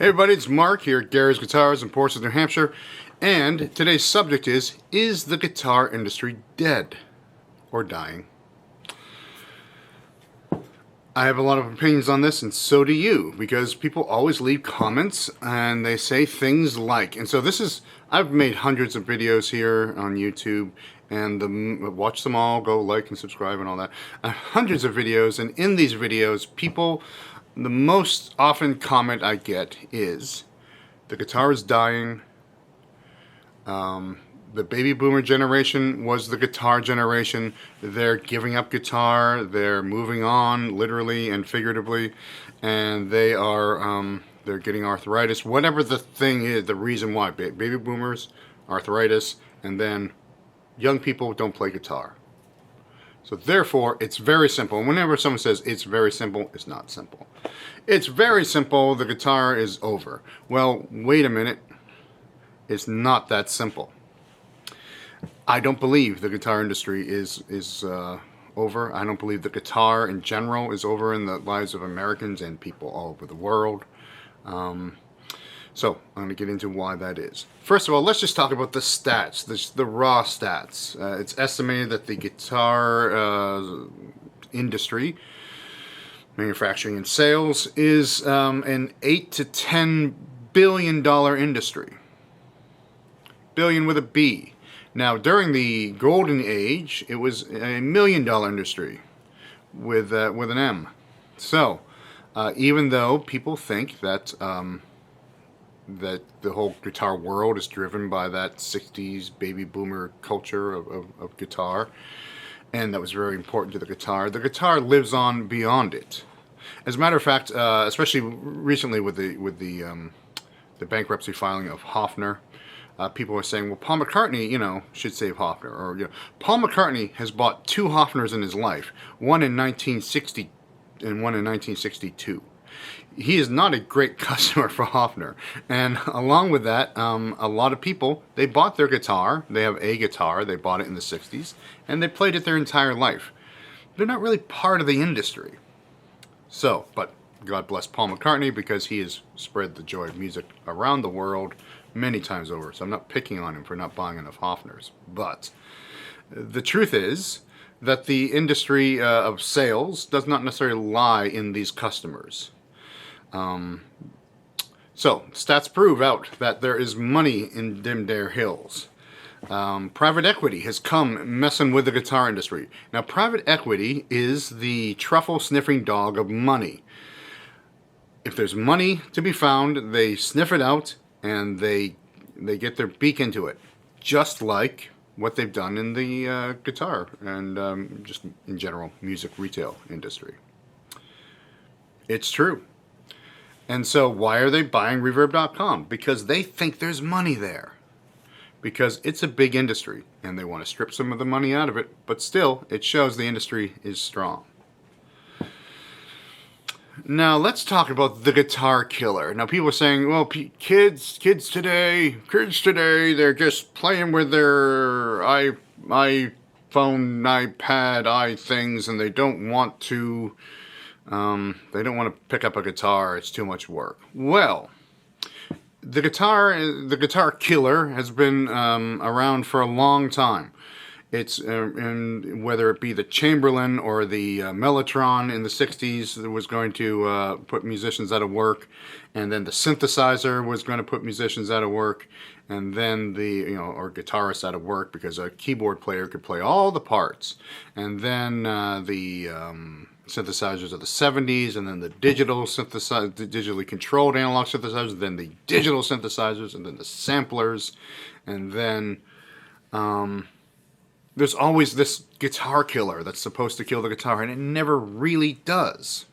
Hey everybody, it's Mark here at Gary's Guitars in Portsmouth, New Hampshire, and today's subject is the guitar industry dead or dying? I have a lot of opinions on this, and so do you, because people always leave comments and they say things like, and so I've made hundreds of videos here on YouTube, and watch them all, go like and subscribe and all that. Hundreds of videos, and in these videos, the most often comment I get is, the guitar is dying. The baby boomer generation was the guitar generation. They're giving up guitar. They're moving on, literally and figuratively, and they're getting arthritis. Whatever the thing is, the reason why. Baby boomers, arthritis, and then young people don't play guitar. So therefore, it's very simple. Whenever someone says it's very simple, it's not simple. It's very simple. The guitar is over. Well, wait a minute. It's not that simple. I don't believe the guitar industry is over. I don't believe the guitar in general is over in the lives of Americans and people all over the world. So I'm going to get into why that is. First of all, let's just talk about the stats, the raw stats. It's estimated that the guitar industry, manufacturing and sales, is an $8 to $10 billion industry. Billion with a B. Now, during the golden age, it was a $1 million industry with an M. So, even though people think that that the whole guitar world is driven by that 60s baby boomer culture of guitar, and that was very important to the guitar lives on beyond it. As a matter of fact, especially recently with the bankruptcy filing of Hofner, people are saying, well, Paul McCartney, should save Hofner. Or, Paul McCartney has bought two Hofners in his life, one in 1960 and one in 1962. He is not a great customer for Hofner. And along with that, a lot of people, they bought their guitar. They have a guitar. They bought it in the 60s, and they played it their entire life. They're not really part of the industry. So, but God bless Paul McCartney, because he has spread the joy of music around the world many times over. So I'm not picking on him for not buying enough Hofners. But the truth is that the industry of sales does not necessarily lie in these customers. So stats prove out that there is money in Dim Dare Hills. Private equity has come messing with the guitar industry. Now, private equity is the truffle-sniffing dog of money. If there's money to be found, they sniff it out and they get their beak into it, just like what they've done in the guitar and just in general music retail industry. It's true. And so why are they buying Reverb.com? Because they think there's money there. Because it's a big industry, and they want to strip some of the money out of it, but still, it shows the industry is strong. Now, let's talk about the guitar killer. Now, people are saying, well, kids today, they're just playing with their iPhone, iPad, things, and they don't want to pick up a guitar. It's too much work. Well, the guitar killer has been around for a long time. It's and whether it be the Chamberlain or the Mellotron in the 60s that was going to put musicians out of work, and then the synthesizer was going to put musicians out of work, and then or guitarists out of work, because a keyboard player could play all the parts, and then the synthesizers of the 70s, and then the digitally controlled analog synthesizers, then the digital synthesizers, and then the samplers, and then there's always this guitar killer that's supposed to kill the guitar, and it never really does.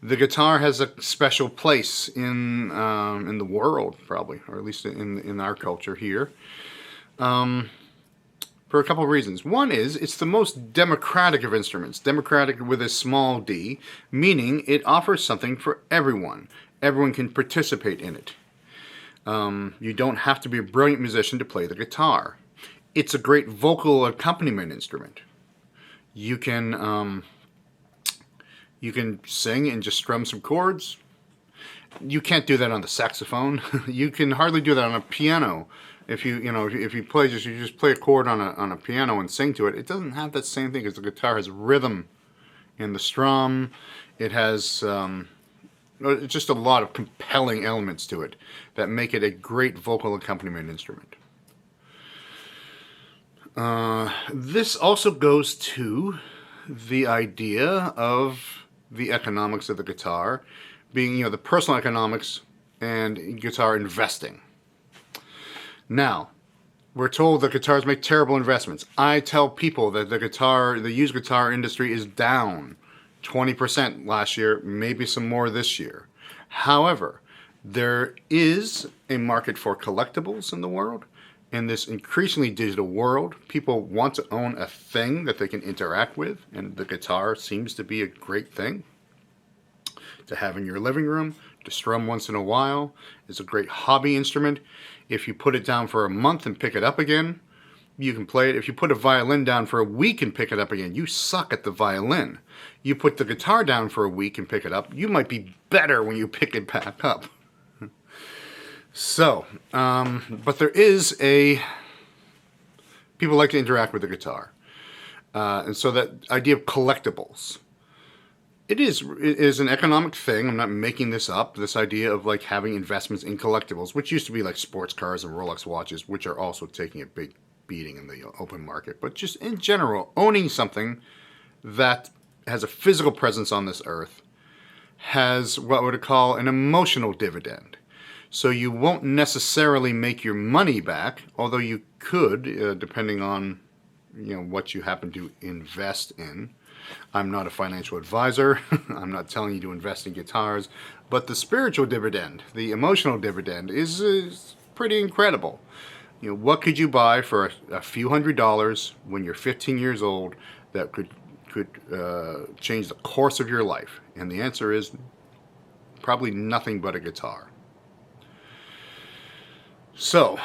The guitar has a special place in the world, probably, or at least in our culture here, for a couple of reasons. One is, it's the most democratic of instruments. Democratic with a small d, meaning it offers something for everyone. Everyone can participate in it. You don't have to be a brilliant musician to play the guitar. It's a great vocal accompaniment instrument. You can sing and just strum some chords. You can't do that on the saxophone. You can hardly do that on a piano. If you just play a chord on a piano and sing to it, it doesn't have that same thing because the guitar has rhythm in the strum. It has just a lot of compelling elements to it that make it a great vocal accompaniment instrument. This also goes to the idea of the economics of the guitar being, the personal economics and guitar investing. Now, we're told that guitars make terrible investments. I tell people that the used guitar industry is down 20% last year, maybe some more this year. However, there is a market for collectibles in the world. In this increasingly digital world, people want to own a thing that they can interact with, and the guitar seems to be a great thing to have in your living room, to strum once in a while. It's a great hobby instrument. If you put it down for a month and pick it up again, you can play it. If you put a violin down for a week and pick it up again, you suck at the violin. You put the guitar down for a week and pick it up, you might be better when you pick it back up. So, but there is people like to interact with the guitar. And so that idea of collectibles, it is an economic thing. I'm not making this up. This idea of like having investments in collectibles, which used to be like sports cars and Rolex watches, which are also taking a big beating in the open market. But just in general, owning something that has a physical presence on this earth has what I would call an emotional dividend. So you won't necessarily make your money back, although you could, depending on what you happen to invest in. I'm not a financial advisor. I'm not telling you to invest in guitars, but the spiritual dividend, the emotional dividend, is pretty incredible. What could you buy for a few $100s when you're 15 years old that could change the course of your life? And the answer is probably nothing but a guitar. So,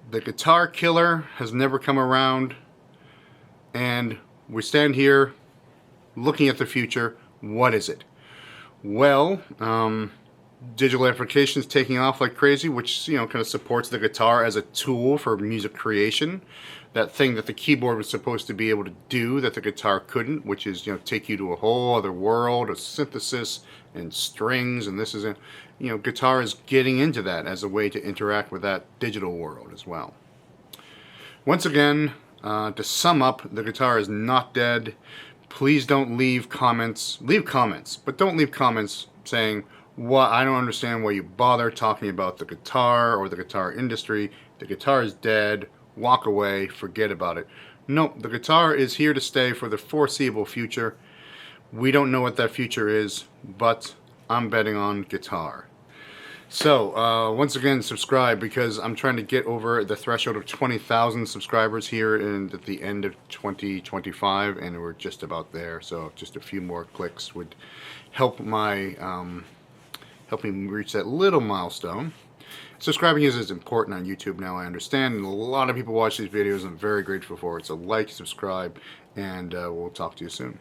the guitar killer has never come around, and we stand here looking at the future. What is it? Well, digital amplification is taking off like crazy, which kind of supports the guitar as a tool for music creation. That thing that the keyboard was supposed to be able to do that the guitar couldn't, which is take you to a whole other world of synthesis and strings, and this is guitar is getting into that as a way to interact with that digital world as well. Once again, to sum up, the guitar is not dead. Please don't leave comments. Leave comments, but don't leave comments saying, I don't understand why you bother talking about the guitar or the guitar industry. The guitar is dead. Walk away. Forget about it. No, the guitar is here to stay for the foreseeable future. We don't know what that future is, but I'm betting on guitar. So, once again, subscribe, because I'm trying to get over the threshold of 20,000 subscribers here at the end of 2025, and we're just about there. So, just a few more clicks would help me reach that little milestone. Subscribing is important on YouTube now, I understand, and a lot of people watch these videos. I'm very grateful for it. So, like, subscribe, and we'll talk to you soon.